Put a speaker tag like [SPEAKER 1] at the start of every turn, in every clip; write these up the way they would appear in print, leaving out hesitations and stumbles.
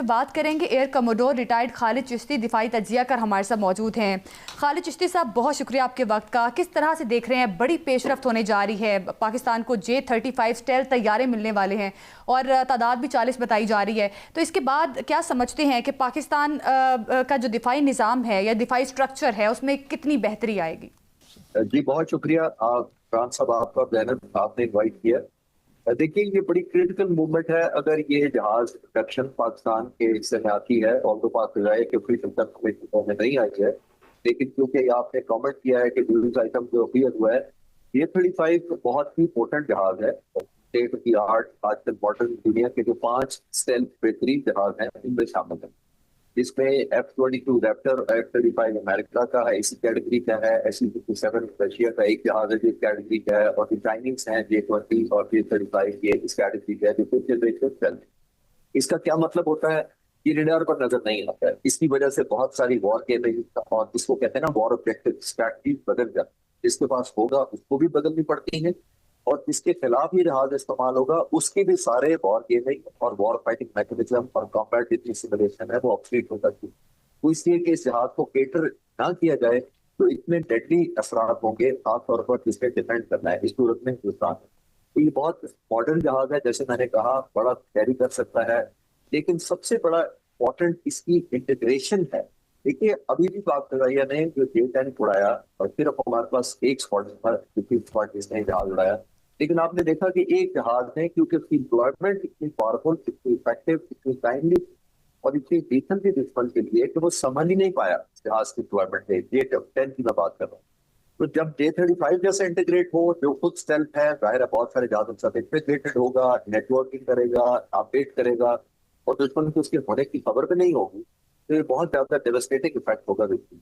[SPEAKER 1] बात करेंगे air commodore retired Khalid Chishti दिफाई तजिया कर हमारे साथ मौजूद हैं। खालिद चिश्ती साहब, बहुत शुक्रिया आपके वक्त का। किस तरह से देख रहे हैं, बड़ी पेशरफ्त होने जा रही है, पाकिस्तान को J-35 स्टेल्थ तैयारे मिलने वाले हैं और तादाद भी 40 बताई जा रही है, तो इसके बाद क्या समझते हैं कि पाकिस्तान का जो दिफाई निज़ाम है या दिफाई स्ट्रक्चर है उसमें कितनी बेहतरी आएगी?
[SPEAKER 2] जी बहुत शुक्रिया खान साहब आपका, जैनब आपने इन्वाइट किया। देखिए ये बड़ी क्रिटिकल मूवमेंट है। अगर ये जहाज प्रोडक्शन पाकिस्तान के हिस्से में आती है और तो पाक जाए कि फ्री तक में नहीं आई है, लेकिन क्योंकि आपने कमेंट किया है कि न्यूज आइटम जो क्लियर हुआ है, ये 35 बहुत ही इंपॉर्टेंट जहाज है। स्टेट ऑफ द आर्ट आजकल मॉडर्न दुनिया के जो 5 स्टेल्थ बेहतरीन जहाज हैं इनमें शामिल है। इसमें F-22 रैप्टर, F-35 अमेरिका का है, इसी कैटेगरी का है। SU-57 रशिया का एक जहाज है जो इस कैटेगरी का है, और जो चाइनीज हैं J-20 और J-35 ये इस कैटेगरी का है जो फिफ्थ जनरेशन। इसका क्या मतलब होता है? ये रेडार पर नजर नहीं आता है। इसकी वजह से बहुत सारी वॉर गेमिंग और इसको कहते हैं ना वॉर ऑब्जेक्टिव स्ट्रैटेजी बदल जाती है। जिसके पास होगा उसको भी बदलनी पड़ती है, और जिसके खिलाफ ये जहाज इस्तेमाल होगा उसके भी सारे वॉर गेमिंग और वॉर फाइटिंग मैकेनिज्म और कॉम्बैट जितनी सिमुलेशन है वो ऑब्सोलीट हो सकती है। तो इसलिए कि इस जहाज को केटर ना किया जाए तो इतने डेडली असरात होंगे, खासतौर पर जिसपे डिपेंड करना है इस सूरत में हिंदुस्तान। तो ये बहुत मॉडर्न जहाज है, जैसे मैंने कहा, बड़ा कैरी कर सकता है, लेकिन सबसे बड़ा इंपॉर्टेंट इसकी इंटीग्रेशन है। देखिए अभी भी पाक फजाइया ने जो J-10 उड़ाया और सिर्फ हमारे पास एक स्क्वाड्रन पर इसने जहाज उड़ाया, लेकिन आपने देखा कि एक जहाज ने, क्योंकि उसकी डिप्लॉयमेंट इतनी पावरफुल, इतनी इफेक्टिव, इतनी टाइमली और इतनी डिसेंट थी दुश्मन के लिए कि वो समझ ही नहीं पाया जहाज की डिप्लॉयमेंट है। J-10 की मैं बात कर रहा हूँ। तो जब J-35 जैसे इंटीग्रेट हो, जो खुद स्टेल्थ है, जाहिर है बहुत सारे जहाज साथ इंटीग्रेटेड होगा, नेटवर्किंग करेगा, अपडेट करेगा, और दुश्मन को उसके होने की खबर भी नहीं होगी, तो ये बहुत ज्यादा डेवस्टेटिंग इफेक्ट होगा दुश्मन।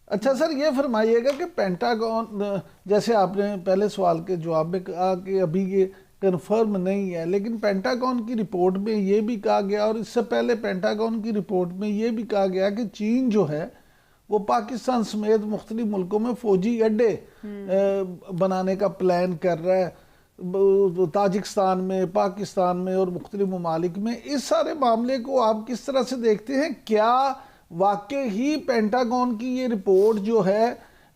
[SPEAKER 3] अच्छा सर, ये फरमाइएगा कि पेंटागन, जैसे आपने पहले सवाल के जवाब में कहा कि अभी ये कंफर्म नहीं है, लेकिन पेंटागन की रिपोर्ट में ये भी कहा गया और इससे पहले पेंटागन की रिपोर्ट में ये भी कहा गया कि चीन जो है वो पाकिस्तान समेत मुख्तलिफ मुल्कों में फौजी अड्डे बनाने का प्लान कर रहा है, ताजिकिस्तान में, पाकिस्तान में और मुख्तलिफ ममालिक में। इस सारे मामले को आप किस तरह से देखते हैं? क्या वाकई ही पेंटागन की ये रिपोर्ट जो है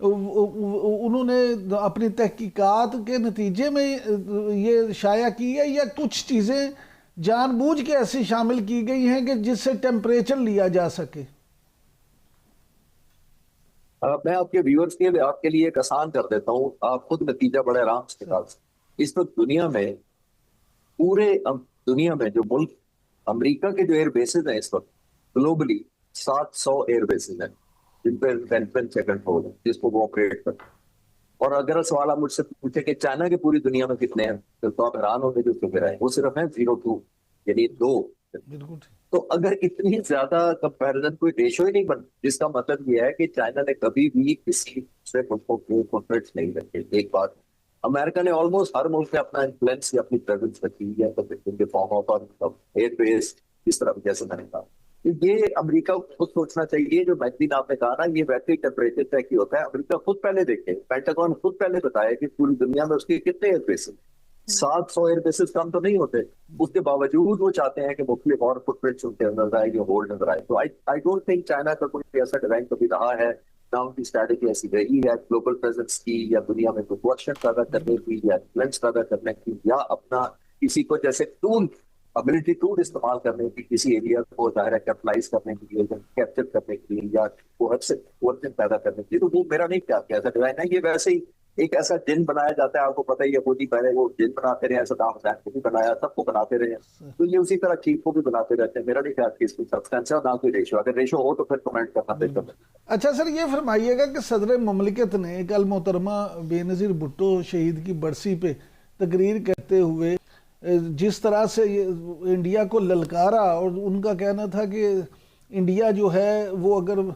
[SPEAKER 3] उन्होंने अपनी तहकीकात के नतीजे में ये शाया की है, या कुछ चीज़ें जानबूझ के ऐसी शामिल की गई हैं कि जिससे टेम्परेचर लिया जा सके?
[SPEAKER 2] मैं आपके व्यूअर्स के लिए आपके लिए एक आसान कर देता हूँ, आप खुद नतीजा बड़े आराम से निकाल सकते। इस वक्त दुनिया में, पूरे दुनिया में जो मुल्क, अमेरिका के जो एयर बेसिस हैं इस वक्त ग्लोबली 700 एयर बेसिस हैं जिन पर वेपन सेकंड फोर्स है जिसको वो ऑपरेट करते हैं। और अगर सवाल आप मुझसे पूछे कि चाइना के पूरी दुनिया में कितने हैं, तो आप हैरान होंगे जो फिगर है वो सिर्फ है 02, यानी 2।
[SPEAKER 3] बिल्कुल।
[SPEAKER 2] तो अगर इतनी ज्यादा कंपैरिजन, कोई रेशो ही नहीं बन, जिसका मतलब ये है कि चाइना ने कभी भी किसी से कॉन्फ्लिक्ट नहीं रखे। एक बात, अमेरिका ने ऑलमोस्ट हर मुल्क में अपना इन्फ्लुएंस या अपनी प्रेजेंस रखी है, तो फॉर्म ऑफ एयर बेस, इस तरह जैसे मैंने कहा। तो ये अमेरिका को खुद सोचना चाहिए। जो मैगजीन आपने कहा ना, ये वैसे ही टेम्परेचर तय की होता है। अमेरिका खुद पहले देखे, पेंटागन खुद पहले बताया कि पूरी दुनिया में उसके कितने एयर बेस हैं। 700 एयर बेसिस कम तो नहीं होते, उसके बावजूद वो चाहते हैं कि मुख्तलिफ और फुटप्रिंट्स उनके नजर आए, जो होल्ड नजर आए। तो आई डोंट थिंक चाइना का कोई ऐसा डिजाइन कभी रहा है, ना उनकी स्ट्रैटेजी ऐसी रही है ग्लोबल प्रेजेंस की, या दुनिया में कोई क्वेश्चन पैदा करने की, या इन्फ्लुएंस पैदा करने की, या अपना किसी को जैसे टूल, एबिलिटी टूल इस्तेमाल करने की, किसी एरिया को जाहिर कैपिटलाइज करने के लिए, कैप्चर करने के लिए, या कोर्सन पैदा करने के लिए। तो वो मेरा नहीं क्या ऐसा डिजाइन है। ये वैसे ही एक ऐसा जिन बनाया जाता है, आपको पता ही है, मोदी पहले वो जिन बनाते रहे, ऐसा दाम को भी बनाया, सबको बनाते रहे, तो ये उसी तरह चीज को भी बनाते रहते हैं। मेरा नहीं ख्याल कि इसकी सब्सटेंस है, ना कोई रेशो। अगर रेशो हो तो फिर कमेंट करना बेहतर है।
[SPEAKER 3] अच्छा सर, ये फरमाइएगा कि सदर ममलिकत ने कल मोहतरमा बेनज़ीर भुट्टो शहीद की बरसी पे तकरीर करते हुए जिस तरह से इंडिया को ललकारा, और उनका कहना था कि इंडिया जो है वो अगर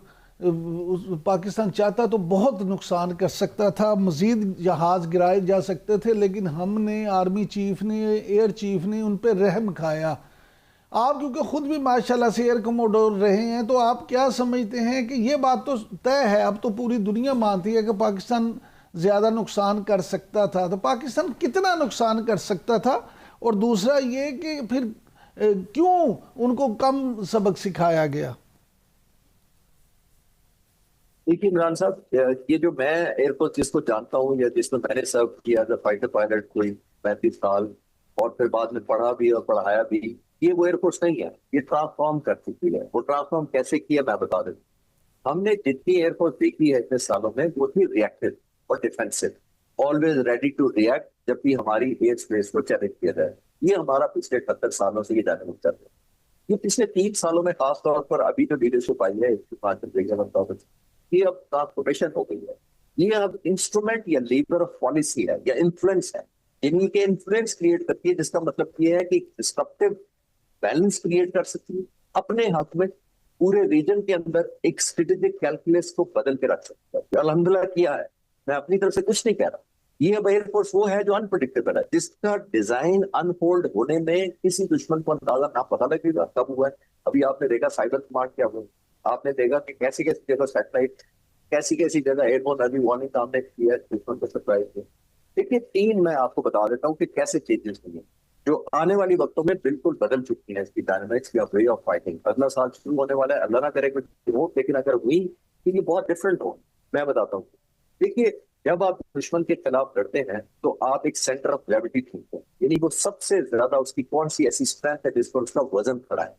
[SPEAKER 3] पाकिस्तान चाहता तो बहुत नुकसान कर सकता था, मज़ीद जहाज़ गिराए जा सकते थे, लेकिन हमने, आर्मी चीफ ने, एयर चीफ ने उन पर रहम खाया। आप क्योंकि ख़ुद भी माशाल्लाह से एयर कमोडोर रहे हैं, तो आप क्या समझते हैं कि ये बात तो तय है, अब तो पूरी दुनिया मानती है कि पाकिस्तान ज़्यादा नुकसान कर सकता था, तो पाकिस्तान कितना नुकसान कर सकता था? और दूसरा ये कि फिर क्यों उनको कम सबक सिखाया गया?
[SPEAKER 2] देखिए इमरान साहब, ये जो मैं एयरफोर्स जिसको जानता हूँ या जिसमें मैंने सर्व किया एज फाइटर पायलट कोई 35 साल, और फिर बाद में पढ़ा भी और पढ़ाया भी, ये वो एयरफोर्स नहीं है। ये ट्रांसफॉर्म कर चुकी है। वो ट्रांसफॉर्म कैसे किया मैं बता देता हूँ। हमने जितनी एयरफोर्स देखी है इतने सालों में, वो थी रिएक्टिव और defensive, always ready to react जब भी हमारी एयर स्पेस को चैलेंज किया जाए। ये हमारा पिछले 78 सालों से ये डायनामिक चल रहा है। ये पिछले 3 सालों में खासतौर पर अभी जो लीडरशिप आई है इसके बाद ये अब ट्रांसफॉर्मेशन हो गई है। ये अब इंस्ट्रूमेंट या लीवर ऑफ पॉलिसी है या इन्फ्लुएंस है, इन्हीं के इन्फ्लुएंस क्रिएट करती है, जिसका मतलब ये है कि डिस्ट्रक्टिव बैलेंस क्रिएट कर सकती है अपने हक में, पूरे रीजन के अंदर एक स्ट्रेटेजिक कैलकुलस को बदल के रख सकता है। अल्हम्दुलिल्लाह किया है, मैं अपनी तरफ से कुछ नहीं कह रहा। ये अब एयरफोर्स वो है जो अनप्रेडिक्टेबल है, जिसका डिजाइन अनफोल्ड होने में किसी दुश्मन को अंदाजा ना पता लगेगा कब हुआ है। अभी आपने देखा साइबर कमांड क्या हुआ, आपने देखा कि कैसी कैसी जगह सैटेलाइट, कैसी कैसी जगह एयरबोर्न अर्ली वार्निंग हमने किया दुश्मन को सरप्राइज किया। देखिए 3 मैं आपको बता देता हूँ कि कैसे चेंजेस हुए जो आने वाली वक्तों में बिल्कुल बदल चुकी है इसकी डायनामिक्स या वे ऑफ फाइटिंग। अगला साल शुरू होने वाला है, अल्लाह ना करे कुछ हो, लेकिन अगर हुई तो ये बहुत डिफरेंट हो। मैं बताता हूँ, देखिए जब आप दुश्मन के खिलाफ लड़ते हैं तो आप एक सेंटर ऑफ ग्रेविटी ढूंढते हैं, यानी वो सबसे ज्यादा उसकी कौन सी ऐसी स्ट्रेंथ है जिस पर उसका वजन खड़ा है।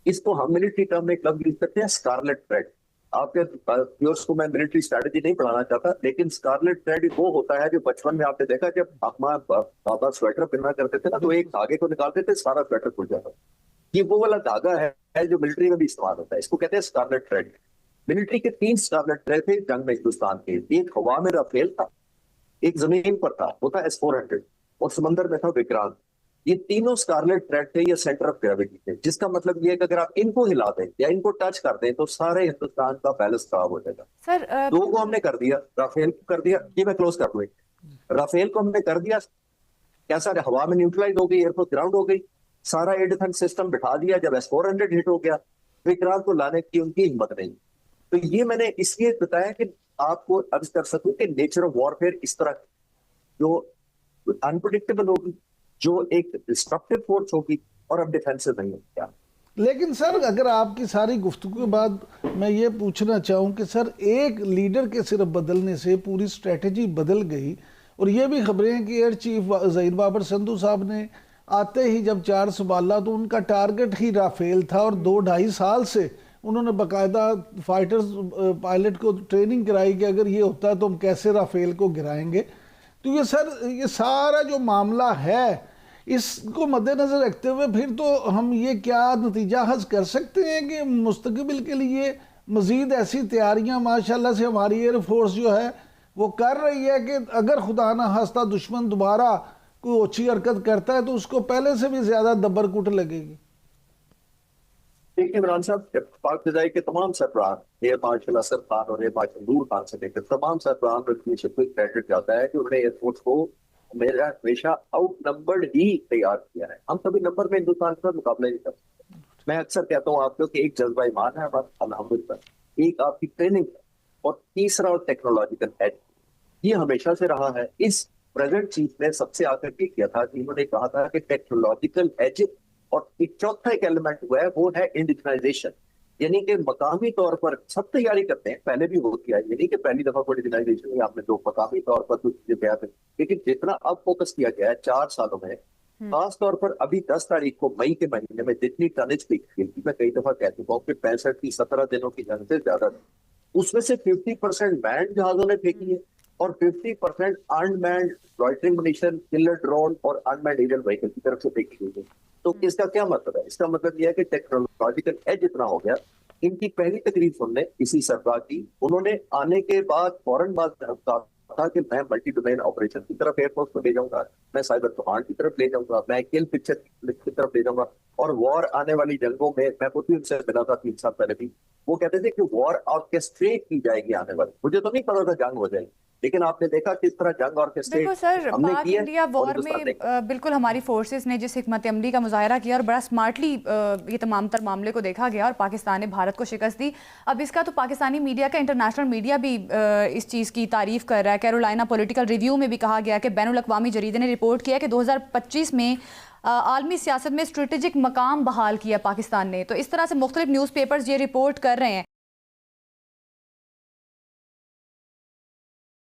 [SPEAKER 2] इसको हम मिलिट्री टर्म में एक लफ्ज यूज करते हैं, स्कारलेट थ्रेड। आपके व्यूअर्स को मैं मिलिट्री स्ट्रैटेजी नहीं पढ़ाना चाहता, लेकिन स्कारलेट थ्रेड वो होता है जो बचपन में आपने देखा जब हमारे बाबा स्वेटर पहना करते थे ना, तो एक धागे को निकालते थे, सारा स्वेटर खुल जाता। ये वो वाला धागा है जो मिलिट्री में भी इस्तेमाल होता है, इसको कहते हैं स्कारलेट थ्रेड। मिलिट्री के 3 स्कारलेट थ्रेड थे जंग में हिंदुस्तान के। एक हवा में राफेल था, एक जमीन पर था, वो था S-400, और समंदर में था विक्रांत। ये तीनों स्कारलेट थ्रेड थे, ये सेंटर ऑफ ग्रेविटी थे, जिसका मतलब ये है कि अगर आप इनको हिला दें या इनको टच कर दें तो सारे हिंदुस्तान का बैलेंस खराब हो जाएगा।
[SPEAKER 1] सर
[SPEAKER 2] 2 को हमने कर दिया, राफेल को कर दिया, ये मैं क्लोज कर दूं। राफेल को हमने कर दिया, कैसा हवा में न्यूट्रलाइज हो गई, एयरफोर्स ग्राउंड हो गई, सारा एयर डिफेंस सिस्टम बिठा दिया। जब S-400 हिट हो गया, विक्रांत को लाने की उनकी हिम्मत नहीं। तो ये मैंने इसलिए बताया कि आपको अर्ज कर सकूं कि नेचर ऑफ वॉरफेयर इस तरह जो अनप्रेडिक्टेबल होगी, जो एक डिस्ट्रक्टिव फोर्स होगी, और अब डिफेंसिव नहीं होगा।
[SPEAKER 3] लेकिन सर अगर आपकी सारी गुफ्तगू के बाद मैं ये पूछना चाहूँ कि सर एक लीडर के सिर्फ बदलने से पूरी स्ट्रेटजी बदल गई, और ये भी खबरें हैं कि एयर चीफ ज़हीर बाबर संधू साहब ने आते ही जब 4 संभाला तो उनका टारगेट ही राफेल था, और 2-2.5 साल से उन्होंने बाकायदा फाइटर्स पायलट को ट्रेनिंग कराई कि अगर ये होता है तो हम कैसे राफेल को गिराएंगे। तो ये सर ये सारा जो मामला है इसको मद्देनज़र रखते हुए फिर तो हम ये क्या नतीजा हज कर सकते हैं कि मुस्तकबिल के लिए मज़ीद ऐसी तैयारियां माशाल्लाह से हमारी एयरफोर्स जो है वो कर रही है कि अगर खुदा ना खास्ता दुश्मन दोबारा कोई ओछी हरकत करता है तो उसको पहले से भी ज़्यादा दब्बरकुट लगेगी।
[SPEAKER 2] देखिए इमरान साहब, पाक फिजाई के तमाम सरबराह, एयर मार्शल असद खान और एयर मार्शल नूर खान से लेकर तमाम सरबराह को क्रेडिट जाता है कि उन्होंने एयरफोर्स को मेरा हमेशा आउट नंबर्ड ही तैयार किया है। हम कभी नंबर में हिंदुस्तान का मुकाबला नहीं कर सकते। मैं अक्सर कहता हूँ आपको कि एक जज्बा ईमान है हमारा अल्हम्दुलिल्लाह, एक आपकी ट्रेनिंग है, और तीसरा और टेक्नोलॉजिकल एज, ये हमेशा से रहा है। इस प्रेजेंट चीफ ने सबसे आकर के किया था कि उन्होंने कहा था कि टेक्नोलॉजिकल एज, और एक चौथा एक एलिमेंट हुआ है वो है इंडिजिनाइजेशन, यानी कि मकामी तौर पर सब तैयारी करते हैं, पहले भी होती है, यानी कि पहली दफा कोई इंडिजिनाइजेशन हुई आपने तो मकामी तौर पर कुछ चीजें तैयार करी, लेकिन जितना अब फोकस किया गया है 4 सालों में, खास तौर पर अभी 10 तारीख को मई के महीने में जितनी टनेज फेंकी थी, मैं कई दफा कह चुका हूँ कि 65 की 17 दिनों की जंग से ज्यादा, उसमें से 50% मैंड जहाजों ने फेंकी है और 50% unmanned loitering munition, killer drone और अनमैन्ड एरियल व्हीकल की तरफ से फेंकी हुई है। तो इसका क्या मतलब है? इसका मतलब यह है कि टेक्नोलॉजिकल एज इतना हो गया। इनकी पहली तकरीर सुनने इसी सरकार की, उन्होंने आने के बाद फौरन बाद था कि मैं मल्टी डोमेन ऑपरेशन की तरफ एयरफोर्स को ले जाऊंगा, मैं साइबर कमांड की तरफ ले जाऊंगा, मैं किल पिक्चर की तरफ ले जाऊंगा, और वॉर आने वाली जंगों में मैं खुद भी उनसे मिला था 3 साल पहले भी, वो कहते थे कि वॉर ऑर्केस्ट्रेट की जाएगी आने वाली। मुझे तो नहीं पता था जंग हो जाएगी, लेकिन आपने देखा किस तरह जंग ऑर्केस्ट्रेट
[SPEAKER 1] बिल्कुल सर, पाक इंडिया वॉर में बिल्कुल हमारी फोर्सेस ने जिस हिकमत अमली का मुजाहरा किया और बड़ा स्मार्टली ये तमाम तर मामले को देखा गया और पाकिस्तान ने भारत को शिकस्त दी। अब इसका तो पाकिस्तानी मीडिया का, इंटरनेशनल मीडिया भी इस चीज़ की तारीफ कर रहा है। कैरोलिना पॉलिटिकल रिव्यू में भी कहा गया कि बैनुल अक़वामी जरीदे ने रिपोर्ट किया कि 2025 में आलमी सियासत में स्ट्रेटेजिक मकाम बहाल किया पाकिस्तान ने। तो इस तरह से मुख्तलिफ न्यूज़पेपर्स ये रिपोर्ट कर रहे हैं।